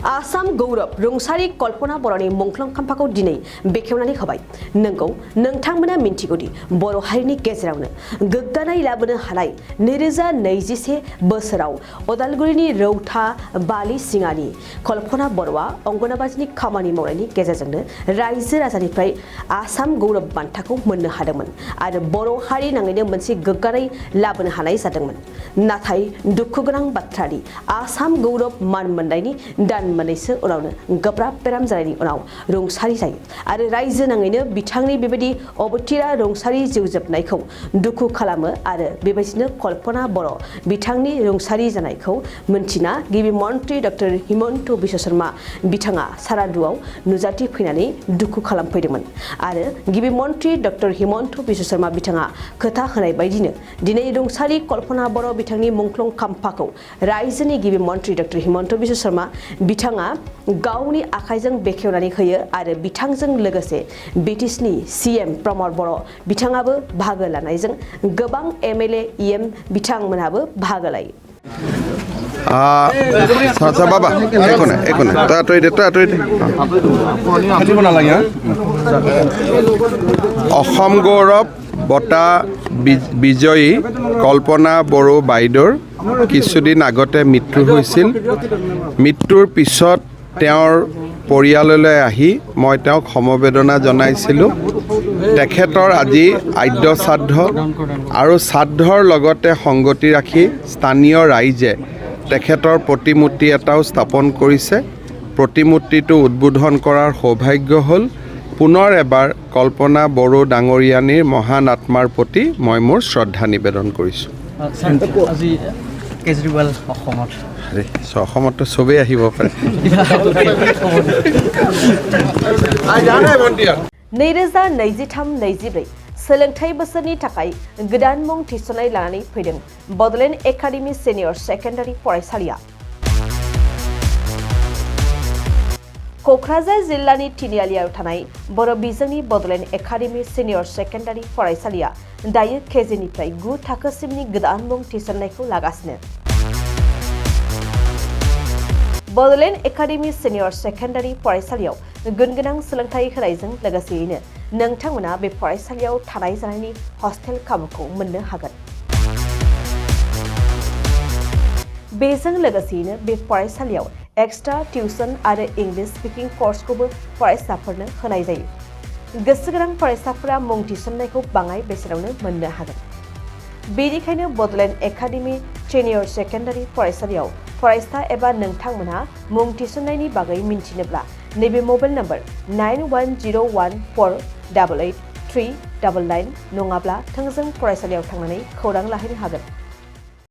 आसाम गौरव रुंसारि कल्पना बर'नि मुंख्लं खाम्फाखौ दिनै बेखेवनानै होबाय। नोंगौ नोंथांमोना मिन्थिगौदि बर' हारिनि गेजेरावनो गोग्गानाय लाबोनो हानाय 2021 बोसोराव अदालगुरिनि रौता बालि सिङानि कल्पना बर'आ अंगनाबादिनि खामानि मावनायनि गेजेरजोंनो रायजो राजानिफ्राय आसाम गौरव बान्थाखौ मोननो हादोंमोन आरो बर' हारि नाङैनो मोनसे गोग्गानाय लाबोनो हानाय जादोंमोन। नाथाय दुखुगोनां बाथ्रानि आसाम गौरव मान मोननायनि दान मोननैसो उनावनो गोब्राब बेराम जानायनि उनाव रुंसारि जायो आरो रायजो नाङैनो बिथांनि बेबायदि अबथिरा रुंसारि जिउ जोबनायखौ दुखु खालामो आरो बेबायदिनो कल्पना बर' बिथांनि रुंसारि जानायखौ मोनथिना गिबि मन्त्रि डक्टर हिमन्त बिश्व शर्मा बिथाङा सारादुआव नुजाथि फैनानै दुखु खालामफैदोंमोन आरो गिबि मन्त्रि डक्टर हिमन्त बिश्व शर्मा बिथाङा खोथा होनाय बायदिनो दिनै रुंसारि कल्पना बर' बिथांनि मुंख्लं खाम्फाखौ रायजोनि गिबि मन्त्रि डक्टर हिमन्त बिश्व शर्मा बिथाङा गावनि आखाइजों बेखेवनानै होयो आरो बिथांजों लोगोसे बिटिसिनि सीएम प्रमद बर' बिथाङाबो बाहागो लानायजों गोबां एमएलए इएम बिथांमोनहाबो बाहागो लायो। सासा बाबा एक ना অসম গৌৰৱ বঁটা বিজয়ী কল্পনা বড়ো বাইদেউৰ কিছুদিন আগতে মৃত্যু হৈছিল। মৃত্যুৰ পিছত তেওঁৰ পৰিয়াললৈ আহি মই তেওঁক সমবেদনা জনাইছিলোঁ। তেখেতৰ আজি আদ্য শ্ৰাদ্ধ আৰু শ্ৰাদ্ধৰ লগতে সংগতি ৰাখি স্থানীয় ৰাইজে তেখেতৰ প্ৰতিমূৰ্তি এটাও স্থাপন কৰিছে। প্ৰতিমূৰ্তিটো উদ্বোধন কৰাৰ সৌভাগ্য হ'ল। পুনৰ এবাৰ কল্পনা বড়ো ডাঙৰীয়ানীৰ মহান আত্মাৰ প্ৰতি মই মোৰ শ্ৰদ্ধা নিবেদন কৰিছোঁ। অসমতো চবেই আহিব পাৰে। 2023-24 सोलोंथाइ बोसोरनि थाखाय गोदान मुं थिसननाय लानानै फैदों बड'लेण्ड एकाडेमि सिनियर सेकेन्डारि फरायसालिया। क'क्राझार जिल्लानि तिनिआलियाव थानाय बर' बिजोंनि बड'लेण्ड एकाडेमि सिनियर सेकेन्डारि फरायसालिया दायो केजिनिफ्राय 9 थाखोसिमनि गोदान मुं थिसननायखौ लागासिनो। बड'लेण्ड एकाडेमि सिनियर सेकेन्डारि फरायसालियाव गुनगोनां सोलोंथाइ होनायजों लोगोसेयैनो नोंथांमोना बे फरायसालियाव थानाय जानायनि हस्टेल खाबुखौ मोननो हागोन। बेजों लोगोसेयैनो बे फरायसालियाव एक्सट्रा टिउसन आरो इंलिश स्पिकिं कर्सखौबो फरायसाफोरनो होनाय जायो। गोसो गोनां फरायसाफोरा मुं थिसननायखौ बाङाय बेसेनावनो मोननो हागोन। बेनिखायनो बड'लेण्ड एकाडेमि सिनियर सेकेन्डारि फरायसालियाव फरायसा एबा नोंथांमोनहा मुं थिसननायनि बागै मिन्थिनोब्ला नैबे मबाइल नम्बर 9101488399 नङाब्ला थोंजों फरायसालियाव थांनानै खौरां लाहैनो हागोन।